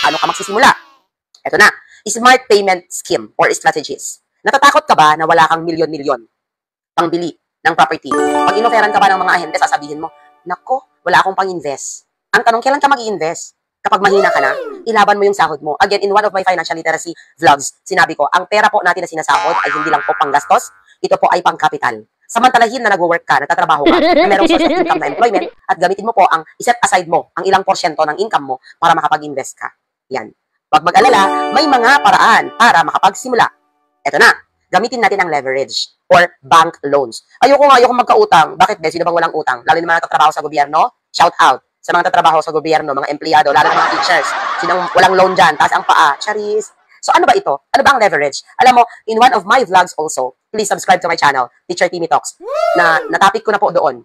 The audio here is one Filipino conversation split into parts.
paano ka magsisimula. Ito na, smart payment scheme or strategies. Natatakot ka ba na wala kang milyon-milyon pangbili ng property? Pag inoferan ka ba ng mga ahente, sasabihin mo, nako, wala akong pang-invest. Ang tanong, kailan ka mag-i-invest? Kapag mahina ka na, ilaban mo yung sahod mo. Again, in one of my financial literacy vlogs, sinabi ko, ang pera po natin na sinasahod ay hindi lang po panggastos, ito po ay pang-capital. Samantalahin na nag-work ka, nagtatrabaho ka, na merong source of income na employment, at gamitin mo po iset aside mo ang ilang porsyento ng income mo para makapag-invest ka. Yan. Huwag mag-alala, may mga paraan para makapagsimula. Ito na, gamitin natin ang leverage or bank loans. Ayoko magkautang. Bakit, Bes? Sino bang walang utang? Lalo na mga nagtatrabaho sa gobyerno, shout out sa mga nagtatrabaho sa gobyerno, mga empleyado, lalo na mga teachers. Sinong walang loan dyan, taas ang paa, charis. So ano ba ito? Ano ba ang leverage? Alam mo, in one of my vlogs also, please subscribe to my channel, Teacher Timmy Talks, na topic ko na po doon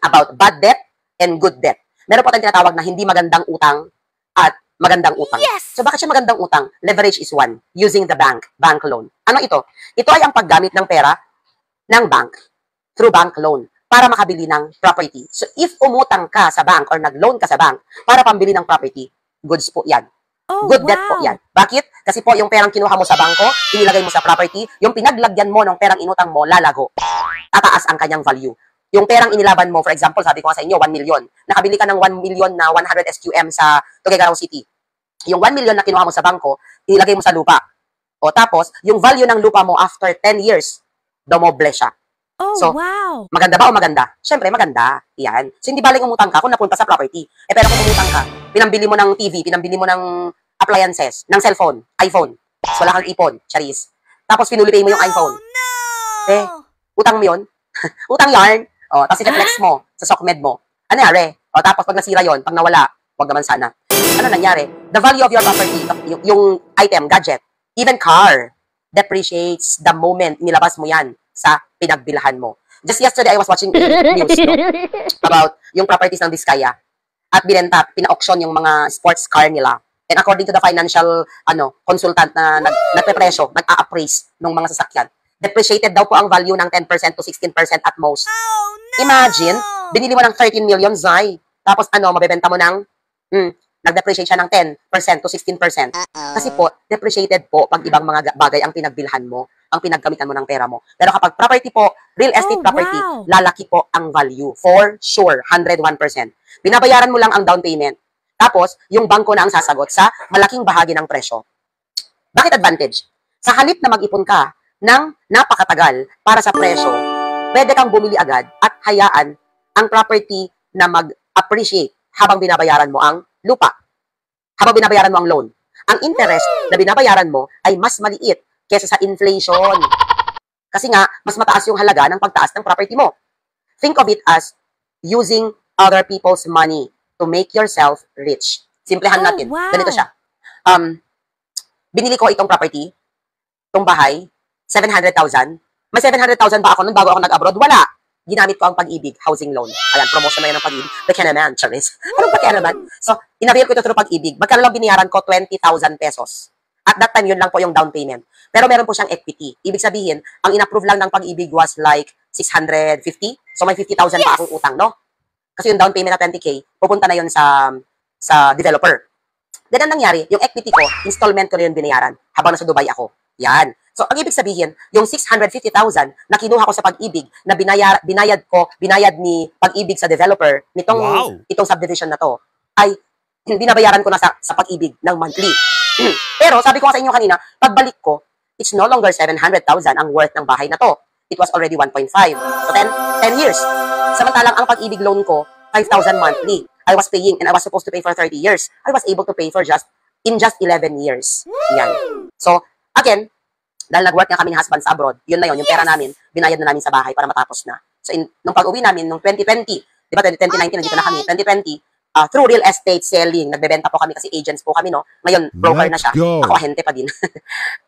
about bad debt and good debt. Meron po tayong tinatawag na hindi magandang utang at magandang utang. Yes! So bakit siya magandang utang? Leverage is one, using the bank loan. Ano ito? Ito ay ang paggamit ng pera ng bank through bank loan para makabili ng property. So if umutang ka sa bank or nag-loan ka sa bank para pambili ng property, goods po yan. Oh, Good debt po yan. Bakit? Kasi po yung perang kinuha mo sa bangko, inilagay mo sa property, yung pinaglagyan mo ng perang inutang mo, lalago. Tataas ang kanyang value. Yung perang inilaban mo, for example, sabi ko nga sa inyo, 1 million. Nakabili ka ng 1 million na 100 SQM sa Tuguegarao City. Yung 1 million na kinuha mo sa bangko, inilagay mo sa lupa. O tapos, yung value ng lupa mo after 10 years, dumoble siya. Oh, So, wow! maganda ba o maganda? Siyempre, maganda. Yan. So, hindi baling umutang ka kung napunta sa property. Pero kung umutang ka, pinambili mo ng TV, pinambili mo ng appliances, ng cellphone, iPhone. So, wala kang ipon, charis. Tapos, pinulipay mo yung iPhone. No! Utang mo yun? Utang yarn. O, tapos i-flex mo sa SOCMED mo. Ano nangyari? O, tapos pag nasira yon, pag nawala, wag naman sana. Ano nangyari? The value of your property, yung item, gadget, even car, depreciates the moment nilabas mo yan sa pinagbilahan mo. Just yesterday, I was watching news, about yung properties ng Diskaya. At binenta, pina-auction yung mga sports car nila. And according to the financial consultant na nagpe-presyo, nag-a-appraise ng mga sasakyan, depreciated daw po ang value ng 10% to 16% at most. Oh, no! Imagine, binili mo ng 13 million, Zai. Tapos mabebenta mo ng, nag-depreciate siya ng 10% to 16%. Kasi po, depreciated po pag ibang mga bagay ang pinagbilhan mo, ang pinaggamitan mo ng pera mo. Pero kapag property po, real estate property, wow! lalaki po ang value. For sure, 101%. Binabayaran mo lang ang down payment. Tapos, yung bangko na ang sasagot sa malaking bahagi ng presyo. Bakit advantage? Sa halip na mag-ipon ka ng napakatagal para sa presyo, pwede kang bumili agad at hayaan ang property na mag-appreciate habang binabayaran mo ang lupa. Habang binabayaran mo ang loan. Ang interest na binabayaran mo ay mas maliit kesa sa inflation. Kasi nga, mas mataas yung halaga ng pagtaas ng property mo. Think of it as using other people's money to make yourself rich. Simplehan natin. wow! Ganito siya. Binili ko itong property, itong bahay, 700,000. May 700,000 ba ako nun bago ako nag-abroad? Wala. Ginamit ko ang Pag-ibig housing loan. Ayan, promotion na yun ng Pag-ibig. Baka naman, charis. Anong baka naman? So, inavail ko ito through Pag-ibig. Magkano lang biniyaran ko? 20,000 pesos. At that time, yun lang po yung down payment. Pero meron po siyang equity. Ibig sabihin, ang in-approve lang ng Pag-ibig was like 650. So, may 50,000 pa akong utang, no? Kasi yung down payment na 20K, pupunta na yun sa developer. Then, ang nangyari, yung equity ko, installment ko na yun binayaran habang nasa Dubai ako. Yan. So, ang ibig sabihin, yung 650,000 na kinuha ko sa Pag-ibig, na binayad ni Pag-ibig sa developer, itong subdivision na to, ay binabayaran ko na sa Pag-ibig ng monthly. Pero, sabi ko sa inyo kanina, pagbalik ko, it's no longer 700,000 ang worth ng bahay na to. It was already 1.5. So, 10 years. Samantalang ang Pag-ibig loan ko, 5,000 monthly. I was paying and I was supposed to pay for 30 years. I was able to pay for just 11 years. Yan. So, again, dahil nag-work nga kami ni husband sa abroad, yun na yun, yung pera namin, binayad na namin sa bahay para matapos na. So, nung pag-uwi namin, nung 2020, di ba, 2019, nandito na kami, 2020, through real estate selling, nagbebenta po kami kasi agents po kami, no? Ngayon, broker na siya. Ako ahente pa din.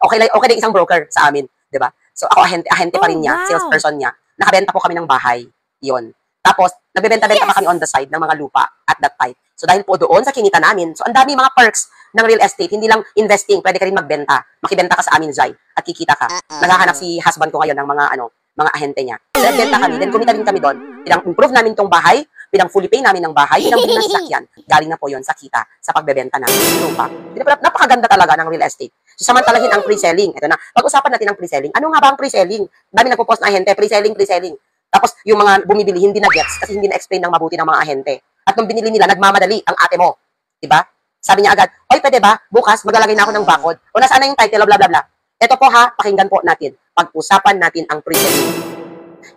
okay din isang broker sa amin, di ba? So, ako ahente pa rin niya, salesperson niya. Nakabenta po kami ng bahay. Yun. Tapos, nagbebenta-benta pa kami on the side ng mga lupa at that time. So, dahil po doon sa kinita namin, so, ang dami mga perks ng real estate, hindi lang investing, pwede ka rin magbenta. Makibenta ka sa amin, Zai, at kikita ka. Naghahanap si husband ko ngayon ng mga ahente niya. So, nagbenta kami, then kumita din kami doon. Pinang-improve namin tong bahay, pinang-fully pay namin ng bahay, pinang-bili ng sasakyan. Galing na po yon sa kita, sa pagbebenta namin ng lupa. napakaganda talaga ng real estate. So, samantalahin ang pre-selling. Ito na. Pag-usapan natin ang pre-selling. Ano nga ba ang pre-selling? Dami nagpo-post na ahente, pre-selling, pre-selling. Tapos, yung mga bumibili, hindi na gets kasi hindi na-explain ng mabuti ng mga ahente. At nung binili nila, nagmamadali ang ate mo. Diba? Sabi niya agad, oy, pwede ba? Bukas, maglalagay na ako ng bakod. O nasaan na yung title, bla bla bla. Ito po ha, pakinggan po natin. Pag-usapan natin ang pre-selling.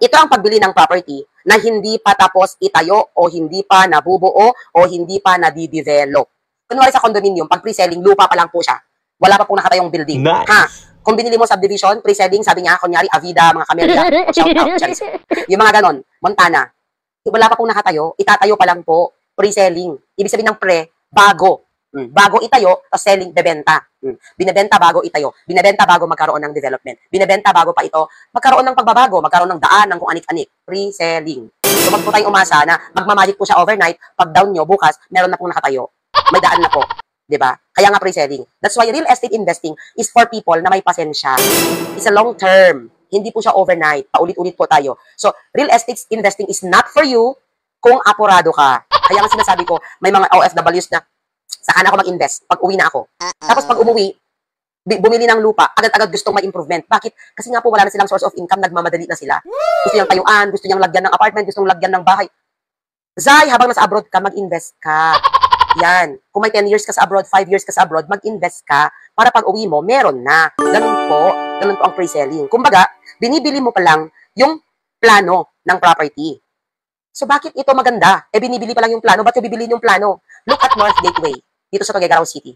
Ito ang pagbili ng property na hindi pa tapos itayo o hindi pa nabubuo o hindi pa nadidevelop. Kunwari sa condominium, pag pre-selling, lupa pa lang po siya. Wala pa pong nakatayong building. Nice. Ha? Kung binili mo subdivision, pre-selling, sabi niya, kunyari, Avida, mga Camellia, o shout out, charis. Yung mga ganon, Montana. Wala pa pong nakatayo, itatayo pa lang po, pre-selling. Ibig sabihin ng pre, bago. Bago itayo, tapos selling, bebenta. Binebenta bago itayo. Binebenta bago magkaroon ng development. Binebenta bago pa ito magkaroon ng pagbabago, magkaroon ng daan, ng kung anik-anik. Pre-selling. So, wag po tayong umasa na magmamagic po siya overnight, pag down nyo, bukas, meron na pong nakatayo. May daan na po. Diba? Kaya nga pre-selling. That's why real estate investing is for people na may pasensya. It's a long term. Hindi po siya overnight. Paulit-ulit po tayo. So, real estate investing is not for you kung apurado ka. Kaya nga sinasabi ko, may mga OFWs na saka na ako mag-invest pag uwi na ako. Tapos pag umuwi, bumili ng lupa, agad-agad gustong may improvement. Bakit? Kasi nga po wala na silang source of income, nagmamadali na sila. Gusto niyang tayuan, gusto niyang lagyan ng apartment, gusto niyang lagyan ng bahay. Zay, habang nasa abroad ka, mag-invest ka. Yan. Kung may 10 years ka sa abroad, 5 years ka sa abroad, mag-invest ka para pag uwi mo, meron na. Ganun po ang pre-selling. Kumbaga, binibili mo pa lang yung plano ng property. So, bakit ito maganda? Binibili pa lang yung plano. Ba't yung bibiliin yung plano? Look at North Gateway, dito sa Tuguegarao City.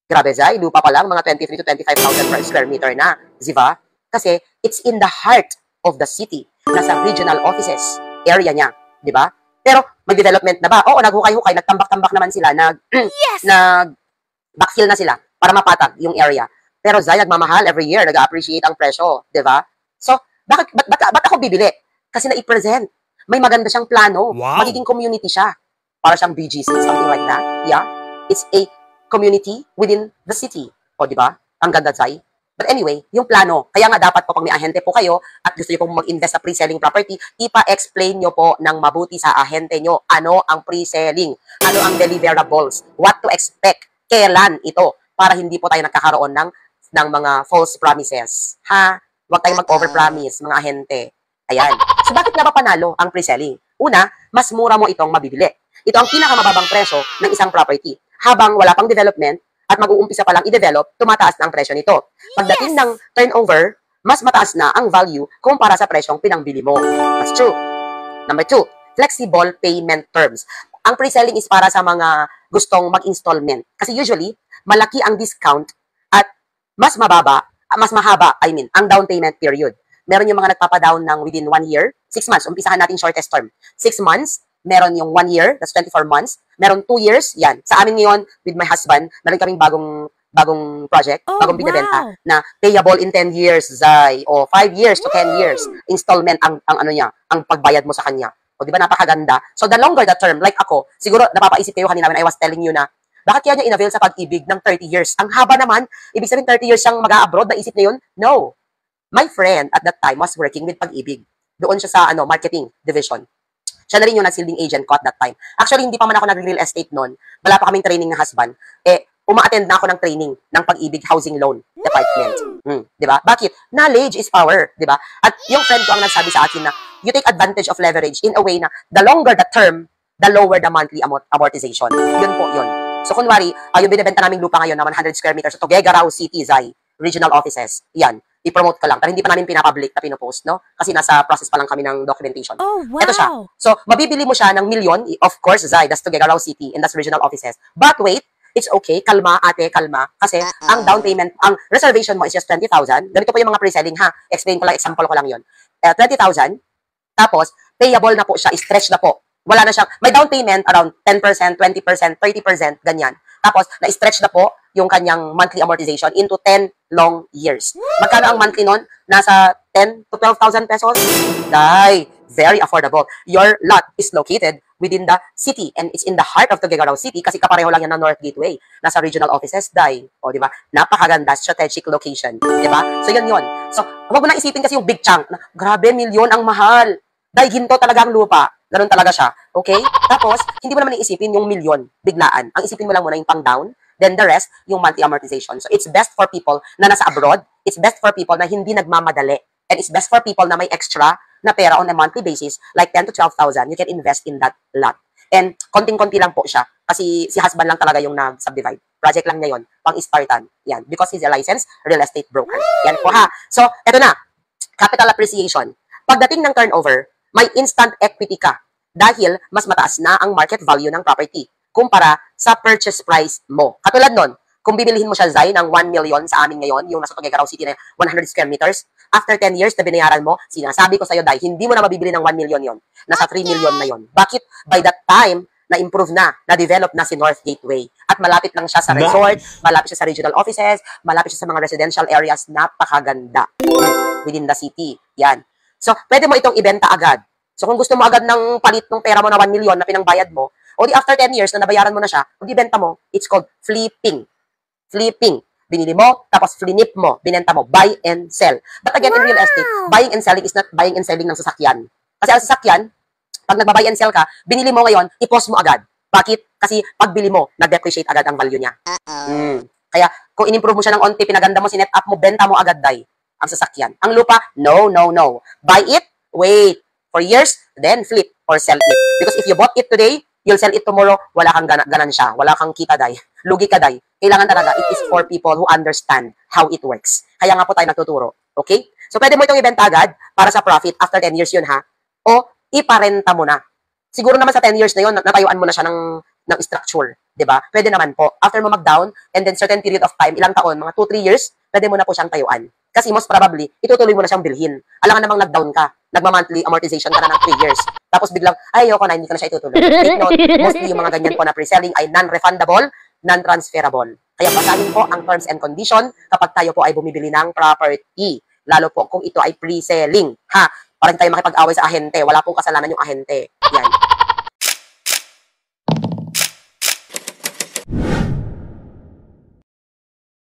Grabe, Zay, lupa pa lang, mga 23 to 25,000 per square meter na. Diba? Kasi, it's in the heart of the city. Nasa regional offices area niya. Diba? Pero, may development na ba? Oo, naghukay-hukay, nagtambak-tambak naman sila, backfill na sila para mapatag yung area. Pero, Zay, nagmamahal every year, nag-appreciate ang presyo. Diba? So, ba't ako bibili? Kasi na-i-present. May maganda siyang plano. Wow. Magiging community siya. Para siyang BGC, something like that. Yeah. It's a community within the city. O, di ba? Ang ganda, Zay. But anyway, yung plano. Kaya nga dapat po pag may ahente po kayo at gusto niyo pong mag-invest sa pre-selling property, ipa-explain niyo po ng mabuti sa ahente niyo ano ang pre-selling, ano ang deliverables, what to expect, kailan ito, para hindi po tayo nagkakaroon ng mga false promises. Ha? Huwag tayong mag-overpromise, mga ahente. Ayan. So, bakit nga ba panalo ang pre-selling? Una, mas mura mo itong mabibili. Ito ang pinakamababang presyo ng isang property. Habang wala pang development at mag-uumpisa pa lang i-develop, tumataas na ang presyo nito. Pagdating ng turnover, mas mataas na ang value kumpara sa presyong pinangbili mo. That's true. Number 2, flexible payment terms. Ang pre-selling is para sa mga gustong mag-installment. Kasi usually, malaki ang discount at mas mahaba, ang down payment period. Meron yung mga nagpapadown ng within 1 year, 6 months. Umpisahan natin shortest term. 6 months, meron yung 1 year, that's 24 months. Meron 2 years, yan. Sa amin ngayon, with my husband, meron kaming bagong project, bagong binibenta, na payable in 10 years, Zay, o 5 years to 10 years. Installment ang ano niya, ang pagbayad mo sa kanya. O, di ba, napakaganda. So, the longer the term, like ako, siguro, napapaisip kayo kanina when I was telling you na, bakit kaya niya inavail sa pag-ibig ng 30 years? Ang haba naman, ibig sabihin 30 years siyang mag-a-abroad, naisip na yun? No. My friend at that time was working with Pag-ibig. Doon siya sa marketing division. Siya na rin yung nagsilbing agent ko at that time. Actually, hindi pa man ako nag-real estate noon. Wala pa kaming training ng husband. Uma-attend na ako ng training ng Pag-ibig Housing Loan Department. Di ba? Bakit? Knowledge is power. Di ba? At yung friend ko ang nagsabi sa akin na you take advantage of leverage in a way na the longer the term, the lower the monthly amortization. Yun po yun. So, kunwari, yung binibenta naming lupa ngayon na 100 square meters sa Tuguegarao City, Zay, regional offices. Yan. I-promote ko lang. Pero hindi pa namin pinapublic na pinopost, no? Kasi nasa process pa lang kami ng documentation. Oh, wow. Ito siya. So, mabibili mo siya ng milyon. Of course, Zay, that's Tuguegarao City and that's regional offices. But wait, it's okay. Kalma, ate, kalma. Kasi ang down payment, ang reservation mo is just 20,000. Ganito po yung mga pre-selling, ha? Explain ko lang, example ko lang yun. 20,000. Tapos, payable na po siya. Stretch na po. Wala na siyang, may down payment around 10%, 20%, 30%, ganyan. Tapos, na-stretch na po yung kanyang monthly amortization into 10 long years. Magkano ang monthly nun? Nasa 10 to 12,000 pesos? Dai, very affordable. Your lot is located within the city and it's in the heart of Tuguegarao City kasi kapareho lang yan ng North Gateway. Nasa regional offices, Dai. O, di ba? Napakaganda, strategic location. Di ba? So, yun yun. So, huwag mo na isipin kasi yung big chunk. Na, grabe, milyon ang mahal. Dahil ginto talaga ang lupa. Ganun talaga siya. Okay? Tapos, hindi mo naman iisipin yung milyon, biglaan. Ang isipin mo lang muna yung pang-down, Then the rest, yung monthly amortization. So it's best for people na nasa abroad. It's best for people na hindi nagmamadali. And it's best for people na may extra na pera on a monthly basis, like 10 to 12,000, you can invest in that lot. And konting-konti lang po siya. Kasi si husband lang talaga yung nag-subdivide. Project lang niya yun. Pang-Spartan. Yan. Because he's a licensed real estate broker. Yan po ha. So, eto na. Capital appreciation. Pagdating ng turnover, may instant equity ka. Dahil mas mataas na ang market value ng property kumpara sa purchase price mo. Katulad nun, kung bibilihin mo siya, Zay, ng 1 million sa amin ngayon, yung nasa Tuguegarao City na 100 square meters, after 10 years na binayaran mo, sinasabi ko sa'yo, Day, hindi mo na mabibili ng 1 million yon. Nasa 3 million na yon. Bakit? By that time, na-improve na-develop na si North Gateway. At malapit lang siya sa resort, malapit siya sa regional offices, malapit siya sa mga residential areas, napakaganda within the city. Yan. So, pwede mo itong ibenta agad. So, kung gusto mo agad ng palit ng pera mo na 1 million na pinangbayad mo, o di after 10 years na nabayaran mo na siya, kung di benta mo, it's called flipping. Flipping. Binili mo, tapos flinip mo, binenta mo, buy and sell. But again, in real estate, buying and selling is not buying and selling ng sasakyan. Kasi ang sasakyan, pag nagbabuy and sell ka, binili mo ngayon, i-post mo agad. Bakit? Kasi pagbili mo, nag-depreciate agad ang value niya. Kaya, kung in-improve mo siya ng onti, pinaganda mo, sinet up mo, benta mo agad, Day, ang sasakyan. Ang lupa, no, no, no. Buy it, wait for years, then flip or sell it. Because if you bought it today, you'll sell it tomorrow, wala kang ganansya, wala kang kita, Day. Lugi ka, Day. Kailangan talaga, it is for people who understand how it works. Kaya nga po tayo nagtuturo. Okay? So, pwede mo itong ibenta agad para sa profit after 10 years yun, ha? O, iparenta mo na. Siguro naman sa 10 years na yun, natayuan mo na siya ng structure. Diba? Pwede naman po. After mo mag-down, and then certain period of time, ilang taon, mga 2-3 years, pwede mo na po siyang tayuan. Kasi most probably, itutuloy mo na siyang bilhin. Alangan namang nag-down ka, nagma-monthly amortization ka na ng 3 years. Tapos biglang, ay, ayoko na, hindi ko na siya itutuloy. Take note, mostly yung mga ganyan po na pre-selling ay non-refundable, non-transferable. Kaya basahin po ang terms and condition kapag tayo po ay bumibili ng property. Lalo po kung ito ay pre-selling. Ha? Parang tayo makipag-away sa ahente. Wala pong kasalanan yung ahente. Yan.